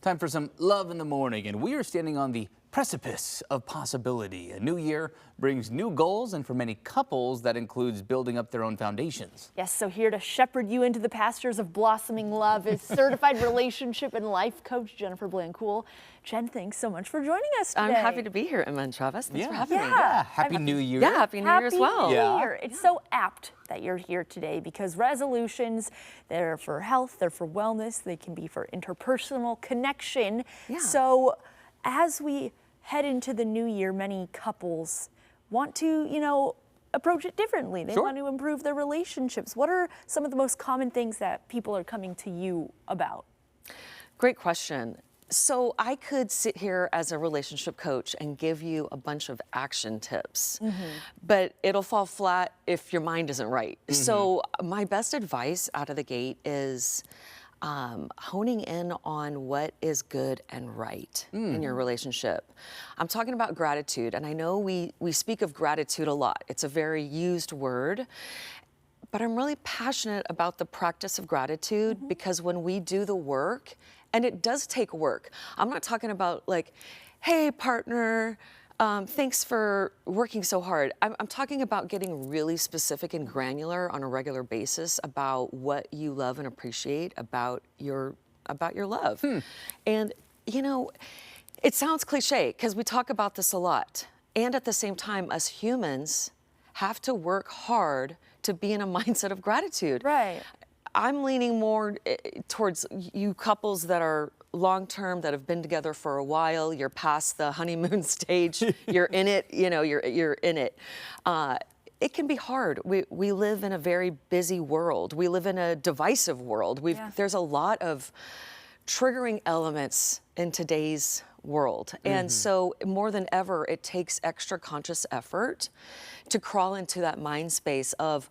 Time for some love in the morning, and we are standing on the precipice of possibility. A new year brings new goals, and for many couples, that includes building up their own foundations. Yes, so here to shepherd you into the pastures of blossoming love is certified relationship and life coach Jennifer Blancool. Jen, thanks so much for joining us today. I'm happy to be here, Emma and Travis. Thanks for having me. Yeah, Happy New Year. Yeah, Happy New Year as well. Happy New Yeah. Year. It's so apt that you're here today because resolutions, they're for health, they're for wellness, they can be for interpersonal connection. Yeah. So as we head into the new year, many couples want to, approach it differently. They Sure. want to improve their relationships. What are some of the most common things that people are coming to you about? Great question. So I could sit here as a relationship coach and give you a bunch of action tips, but it'll fall flat if your mind isn't right. So my best advice out of the gate is honing in on what is good and right in your relationship. I'm talking about gratitude, and I know we speak of gratitude a lot. It's a very used word. But I'm really passionate about the practice of gratitude because when we do the work, and it does take work. I'm not talking about like, hey, partner, thanks for working so hard. I'm talking about getting really specific and granular on a regular basis about what you love and appreciate about your love. And, it sounds cliche because we talk about this a lot. And at the same time, us humans have to work hard to be in a mindset of gratitude. Right. I'm leaning more towards you couples that are long-term, that have been together for a while. You're past the honeymoon stage. You're in it. You're in it. It can be hard. We live in a very busy world. We live in a divisive world. There's a lot of triggering elements in today's world. And so more than ever, it takes extra conscious effort to crawl into that mind space of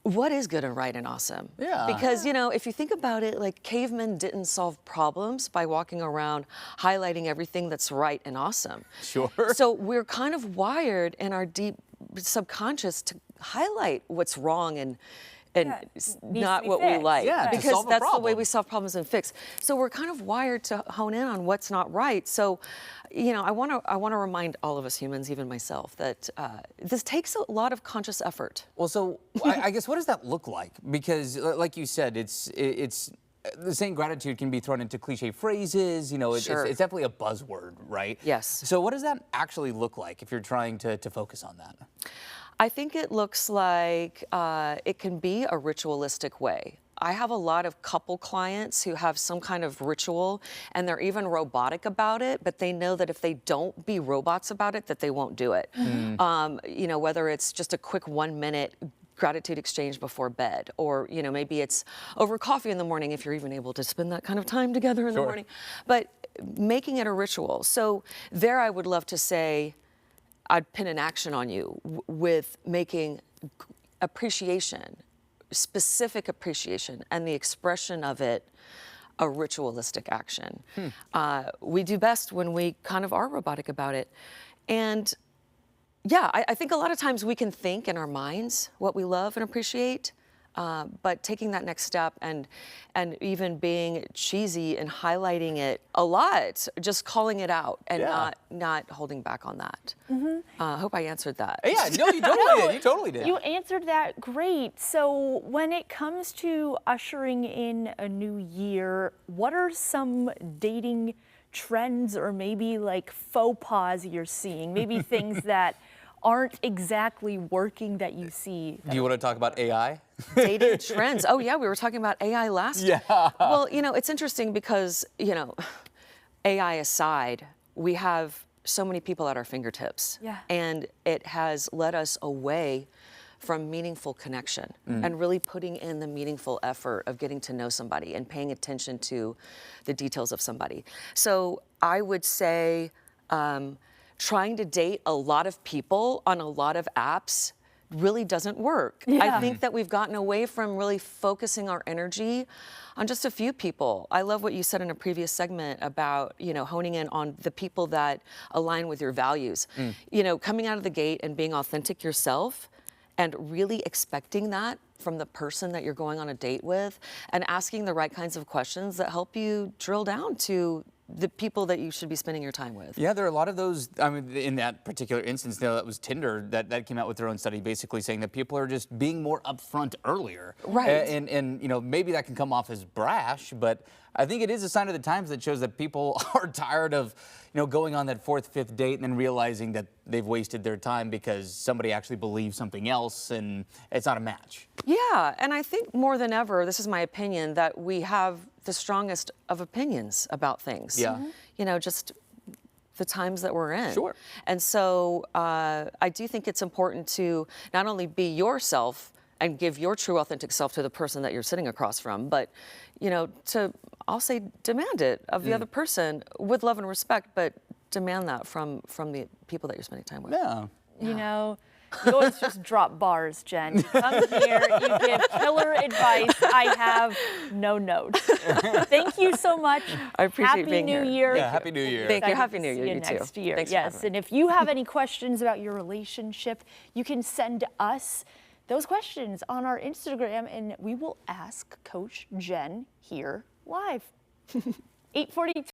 what is good and right and awesome. Yeah. Because, if you think about it, like cavemen didn't solve problems by walking around highlighting everything that's right and awesome. Sure. So we're kind of wired in our deep subconscious to highlight what's wrong and needs to not be what we fixed. like. Yeah, to because solve a that's the way problem. we solve problems and fix. So we're kind of wired to hone in on what's not right. So, I want to remind all of us humans, even myself, that this takes a lot of conscious effort. Well, so I guess what does that look like? Because, like you said, it's the saying gratitude can be thrown into cliche phrases. Sure. It's definitely a buzzword, right? Yes. So what does that actually look like if you're trying to focus on that? I think it looks like it can be a ritualistic way. I have a lot of couple clients who have some kind of ritual and they're even robotic about it, but they know that if they don't be robots about it, that they won't do it. Whether it's just a quick 1-minute gratitude exchange before bed, or maybe it's over coffee in the morning if you're even able to spend that kind of time together in the morning. But making it a ritual. So there I would love to say, I'd pin an action on you with making appreciation, specific appreciation, and the expression of it a ritualistic action. We do best when we kind of are robotic about it. And yeah, I think a lot of times we can think in our minds what we love and appreciate, but taking that next step and even being cheesy and highlighting it a lot, just calling it out and not holding back on that. I hope I answered that. Yeah, no, you totally did. You totally did. You answered that great. So when it comes to ushering in a new year, what are some dating trends or maybe like faux pas you're seeing? Maybe things that aren't exactly working that you see? Do you want to talk about AI? Dating trends. Oh yeah, we were talking about AI last. Yeah. Well, it's interesting because, AI aside, we have so many people at our fingertips. Yeah. And it has led us away from meaningful connection and really putting in the meaningful effort of getting to know somebody and paying attention to the details of somebody. So I would say trying to date a lot of people on a lot of apps really doesn't work. I think that we've gotten away from really focusing our energy on just a few people. I love what you said in a previous segment about, honing in on the people that align with your values. Coming out of the gate and being authentic yourself and really expecting that from the person that you're going on a date with and asking the right kinds of questions that help you drill down to the people that you should be spending your time with. Yeah, there are a lot of those. I mean, in that particular instance, that was Tinder that came out with their own study, basically saying that people are just being more upfront earlier. Right. And you know, maybe that can come off as brash, but I think it is a sign of the times that shows that people are tired of, you know, going on that fourth, fifth date and then realizing that they've wasted their time because somebody actually believes something else and it's not a match. Yeah, and I think more than ever, this is my opinion, that we have the strongest of opinions about things. Yeah. Mhm. You know, just the times that we're in. Sure. And so I do think it's important to not only be yourself and give your true authentic self to the person that you're sitting across from, but, you know, I'll say demand it of the other person with love and respect, but demand that from the people that you're spending time with. Yeah. You know, you always just drop bars, Jen. You come here, you give killer advice. I have no notes. Thank you so much. I appreciate Happy being New here. Year. Yeah, Happy New Year. Thank you. Excited Happy to New Year, see you too. next year. Thanks for Yes, having and if you have any questions about your relationship, you can send us those questions on our Instagram, and we will ask Coach Jen here live. 8:42.